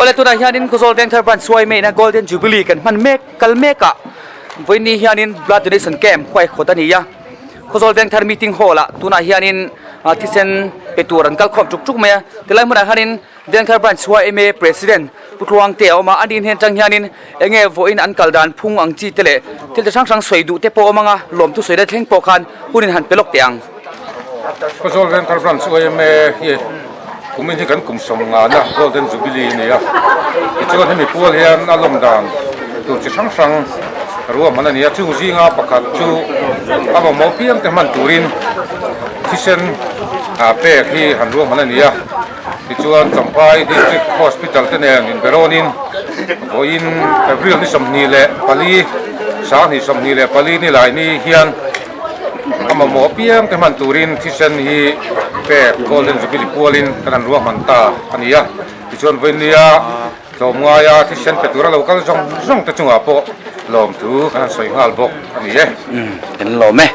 le tu na hianin Khawzawl Bank thar branch YMA na Golden Jubilee kan man mek kal meka voini hianin blood donation camp khwai khotania Khawzawl Bank thar meeting hall a tu na hianin Thisen peturan kal khom chuk chuk me telai mura hanin Bank thar branch YMA president putluang te oma adin hen chang hianin enge voin an kaldan phung ang chi tele til sang sang soidu te po manga lom tu soida thleng po khan punin han pelok teang Khawzawl Bank thar branch YMA ye kumin kan kum som nga na Golden Jubilee ne ya ichuan hemi Pual hian alom dan tu chi sang sang ruwa mana nia chu zinga pakhat chu aba mo piam te man turin Thisen pe hi han ruwa mana nia ichuan champai district hospital te ne in beronin voin April ni somni le pali sa ni somni le pali ni lai ni hian ama mo piam te man turin Thisen hi pe Golden Jubilee Pualin kanan ruwa manta ania ichuan voinia lomnga ya Thisen petura local jong te chunga po lom tu kanan soi ngal bok ania kan lome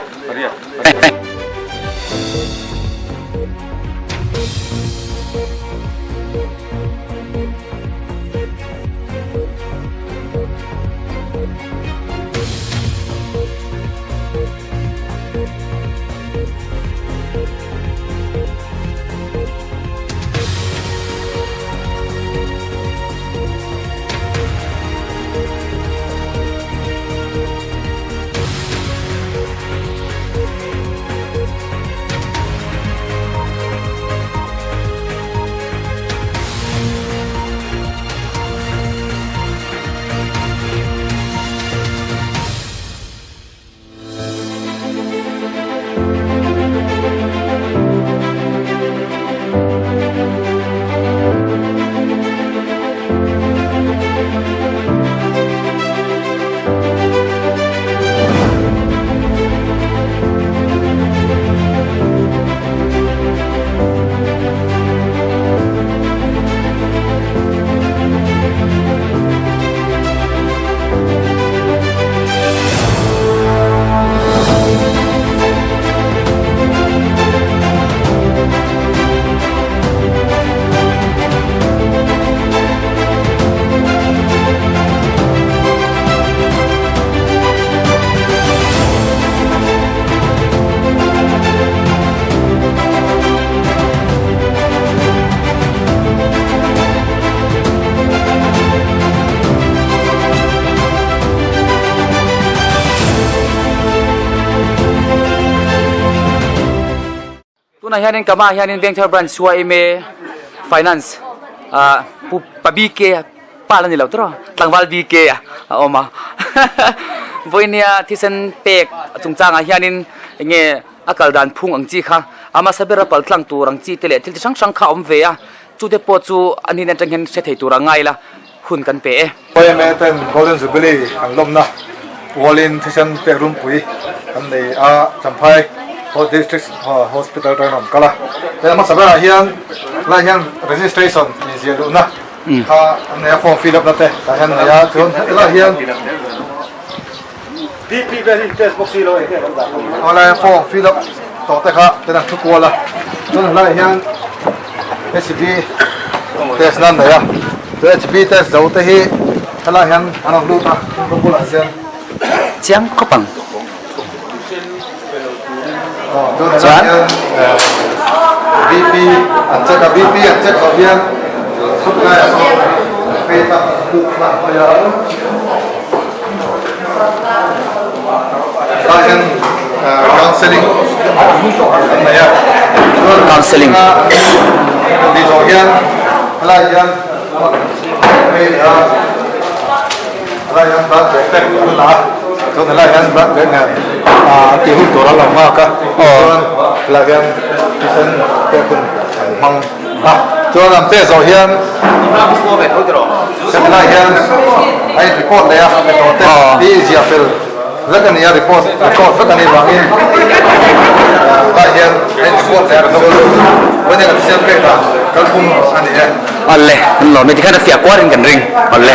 na hianin kama hianin Bank thar branch YMA finance pabike pala ni lautro tlangwal bike oma voinia Thisen pek chungchanga hianin nge akaldan phung ang chi kha ama sabera pal tlang turang chi tele til sang sang kha om ve a chu de po chu ani na tang hen se thei tura ngai la hun kan pe YMA ten Golden Jubilee ang lom na Pualin Thisen pek runpui an nei a champai district hospital training kala then ma sabara hian la hian registration ni zialu na kha ne form fill up na te ta hian ya chon la hian pp very test box lo e ala form fill up to te kha te na thu ko la chon la hian SB test nan da ya to SB test zo te hi ala hian anong lu ta ko la sian chiang kopang Chuan BP anh check BP anh check có viên xuất ngay ở sau phê tập cụ lại bây giờ counseling này à counseling đi rồi hiền lại hiền phê lại hiền bắt để test là cho nên là hiền bắt để này tiêu hút đồ là mà cả là hiền Thisen cái con măng cho làm thế rồi hiền xem là hiền ai report này à cái đó thế đi gì à phil rất là nhiều report rất là nhiều in là hiền ai report này nó vấn đề là xem cái đó cái khung anh ấy alle lo me tikana fia kwarin kan ring alle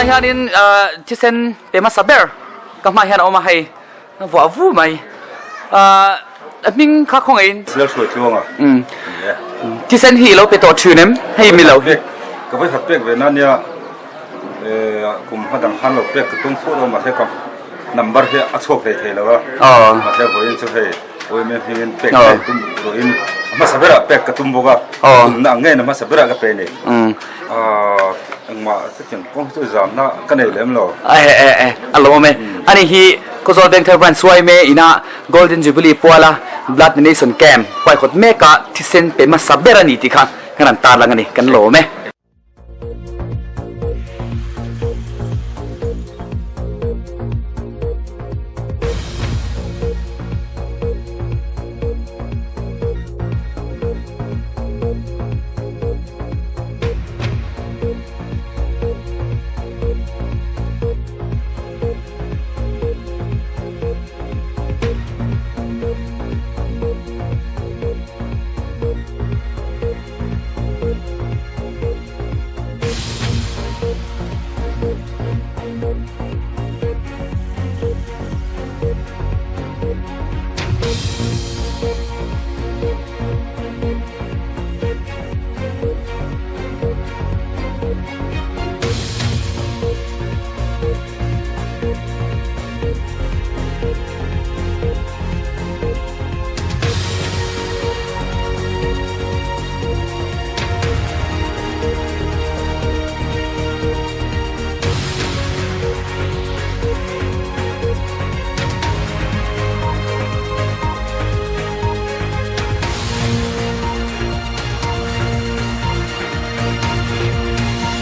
na hianin Thisen pema saber kama hian oma hei wa vu mai ming kha khong in sel soi chuanga Thisen hi lo pe to thunem hei mi lo ka vai hat pek ve na nia kum hadang han lo pek tung pho do ma the kam number he achok the the lawa ma the voin chu he oi me hin pek tum ro in ma sabera pek ka tum boga na ngai na ma sabera ka pe ni ma se chen kong chu zam na ka nei lem lo alo me ani hi Khawzawl Bank Tharbran YMA ina Golden Jubilee Puala Blood Donation Camp kwai khot me ka Thisen pema sabera ni ti kha kanan ta lang ani kan lo me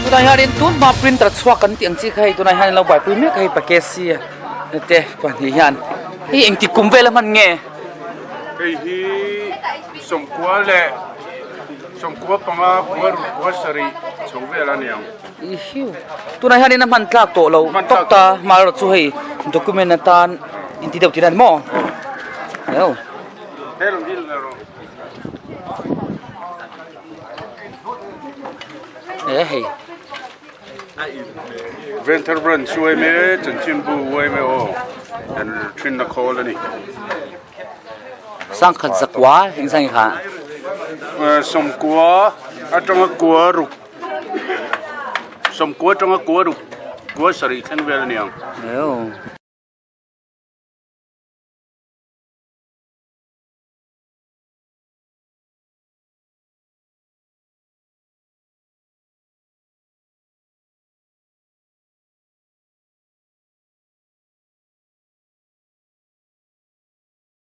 tunai harin tun ma printer chhuak kan tiang chi khai tunai harin lo bai pui me khai pakesi te pani hian hi engti kumvel man nge hi somkwa panga war sari chongvela niang hiu tunai harin man tlak to lo tokta mar chu hei document tan inti deu tiran mo yo helm hil na ro hei Venterbrand YMA Chanchimbu YMA and Trin na colony sang khat zakwa hing sang kha somkwa atanga kwa ru somkwa atanga kwa ru kwa sari thenvel niang yo